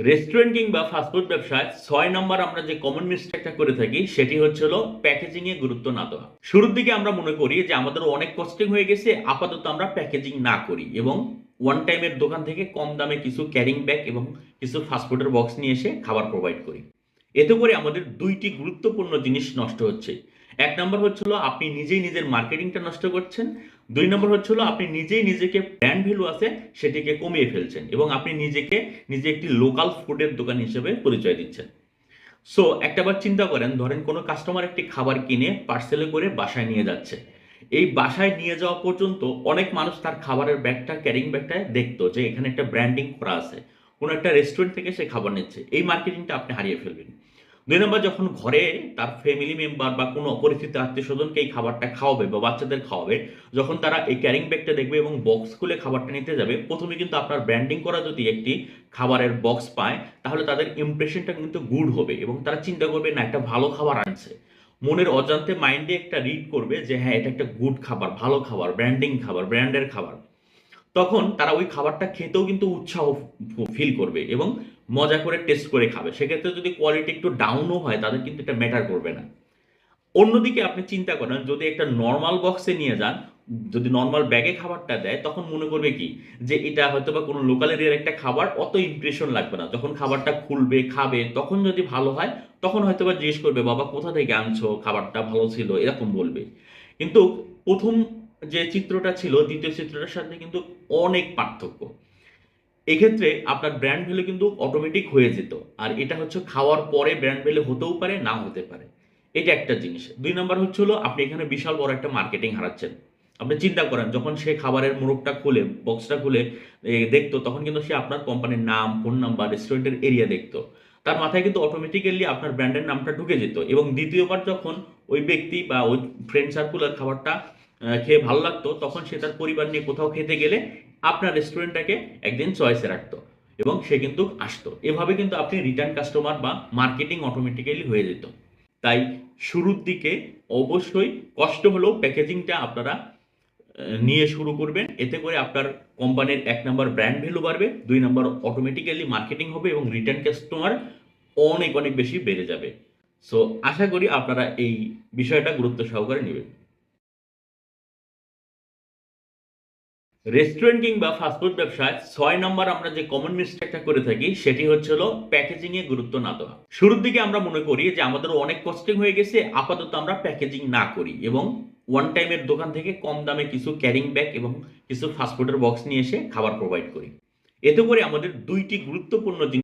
Restaurant কিংবা fast food ব্যবসায় ৬ নম্বর আমরা যে কমন মিস্টেকটা করে থাকি সেটি হচ্ছে হলো প্যাকেজিং এ গুরুত্ব না দেওয়া। শুরুর দিকে আমরা মনে করি যে আমাদের অনেক কস্টিং হয়ে গেছে, আপাতত আমরা প্যাকেজিং না করি এবং ওয়ান টাইমের দোকান থেকে কম দামে কিছু ক্যারিং ব্যাগ এবং কিছু ফাস্টফুডের বক্স নিয়ে এসে খাবার প্রোভাইড করি। এতে করে আমাদের দুইটি গুরুত্বপূর্ণ জিনিস নষ্ট হচ্ছে। ১ নম্বর হচ্ছে হলো আপনি নিজেই নিজের মার্কেটিংটা নষ্ট করছেন। ২ নম্বর হচ্ছে হলো আপনি নিজেই নিজেকে ব্র্যান্ড ভ্যালু আছে সেটিকে কমিয়ে ফেলছেন এবং আপনি নিজে একটি লোকাল ফুডের দোকান হিসেবে পরিচয় দিচ্ছেন। সো একটাবার চিন্তা করেন, ধরেন কোনো কাস্টমার একটি খাবার কিনে পার্সেলে করে বাসায় নিয়ে যাচ্ছে। এই বাসায় নিয়ে যাওয়া পর্যন্ত অনেক মানুষ তার খাবারের ব্যাগটা, ক্যারিং ব্যাগটায় দেখতো যে এখানে একটা ব্র্যান্ডিং করা আছে। কোনো একটা রেস্টুরেন্ট থেকে সে খাবার নিচ্ছে। এই মার্কেটিংটা আপনি হারিয়ে ফেলবেন। ২ নম্বর, যখন ঘরে তার ফ্যামিলি মেম্বার বা কোনো অপরিচিত আত্মীয়স্বজনকে এই খাবারটা খাওয়াবে বা বাচ্চাদের খাওয়াবে, যখন তারা এই ক্যারিং ব্যাগটা দেখবে এবং বক্স খুলে খাবারটা নিতে যাবে, ১ম এ কিন্তু আপনার ব্র্যান্ডিং করা যদি একটি খাবারের বক্স পায়, তাহলে তাদের ইমপ্রেশনটা কিন্তু গুড হবে এবং তারা চিন্তা করবে না একটা ভালো খাবার আনছে। মনের অজান্তে মাইন্ডে একটা রিড করবে যে হ্যাঁ, এটা একটা গুড খাবার, ভালো খাবার, ব্র্যান্ডিং খাবার, ব্র্যান্ডের খাবার। তখন তারা ওই খাবারটা খেতেও কিন্তু উৎসাহ ফিল করবে এবং মজা করে টেস্ট করে খাবে। সেক্ষেত্রে যদি কোয়ালিটি একটু ডাউনও হয় তাদের কিন্তু এটা ম্যাটার করবে না। অন্যদিকে আপনি চিন্তা করেন, যদি একটা নরমাল বক্সে নিয়ে যান, যদি নরমাল ব্যাগে খাবারটা দেয়, তখন মনে করবে কি যে এটা হয়তোবা কোনো লোকাল এরিয়ার একটা খাবার, অত ইমপ্রেশন লাগবে না। যখন খাবারটা খুলবে, খাবে, তখন যদি ভালো হয়, তখন হয়তোবা জিজ্ঞেস করবে, "বাবা কোথা থেকে আনছো? খাবারটা ভালো ছিল?" এরকম বলবে। কিন্তু ১ম যে চিত্রটা ছিল ২য় চিত্রটার সাথে কিন্তু অনেক পার্থক্য। এক্ষেত্রে আপনার ব্র্যান্ড ভ্যালু কিন্তু অটোমেটিক হয়ে যেত। আর এটা হচ্ছে খাওয়ার পরে ব্র্যান্ড ভ্যালু হতেও পারে, নাও হতে পারে। এটা একটা জিনিস। ২ নাম্বার হচ্ছে হলো আপনি এখানে বিশাল বড় একটা মার্কেটিং হারাচ্ছেন। আপনি চিন্তা করেন, যখন সে খাবারের মোড়কটা খুলে, বক্সটা খুলে দেখতো, তখন কিন্তু সে আপনার কোম্পানির নাম, ফোন নাম্বার, রেস্টুরেন্টের এরিয়া দেখতো। তার মাথায় কিন্তু অটোমেটিক্যালি আপনার ব্র্যান্ডের নামটা ঢুকে যেত এবং ২য় বার যখন ওই ব্যক্তি বা ওই ফ্রেন্ড সার্কুলার খাবারটা খেয়ে ভালো লাগতো, তখন সে তার পরিবার নিয়ে কোথাও খেতে গেলে আপনার রেস্টুরেন্টটাকে একদিন চয়েসে রাখতো এবং সে কিন্তু আসতো। এভাবে কিন্তু আপনি রিটার্ন কাস্টমার বা মার্কেটিং অটোমেটিক্যালি হয়ে যেত। তাই শুরুর দিকে অবশ্যই কষ্ট হলেও প্যাকেজিংটা আপনারা নিয়ে শুরু করবেন। এতে করে আপনার কোম্পানির ১ নম্বর ব্র্যান্ড ভ্যালু বাড়বে, ২ নম্বর অটোমেটিক্যালি মার্কেটিং হবে এবং রিটার্ন কাস্টমার অনেক বেশি বেড়ে যাবে। সো আশা করি আপনারা এই বিষয়টা গুরুত্ব সহকারে নিবেন। রেস্টুরেন্ট কিংবা ফাস্টফুড ব্যবসায় ৬ নম্বর আমরা যে কমন মিস্টেকটা করে থাকি সেটি হচ্ছে হলো প্যাকেজিং এ গুরুত্ব না দেওয়া। শুরুর দিকে আমরা মনে করি যে আমাদের অনেক কস্টিং হয়ে গেছে, আপাতত আমরা প্যাকেজিং না করি এবং ওয়ান টাইমের দোকান থেকে কম দামে কিছু ক্যারিং ব্যাগ এবং কিছু ফাস্টফুডের বক্স নিয়ে এসে খাবার প্রোভাইড করি। এতে করে আমাদের ২টি গুরুত্বপূর্ণ জিনিস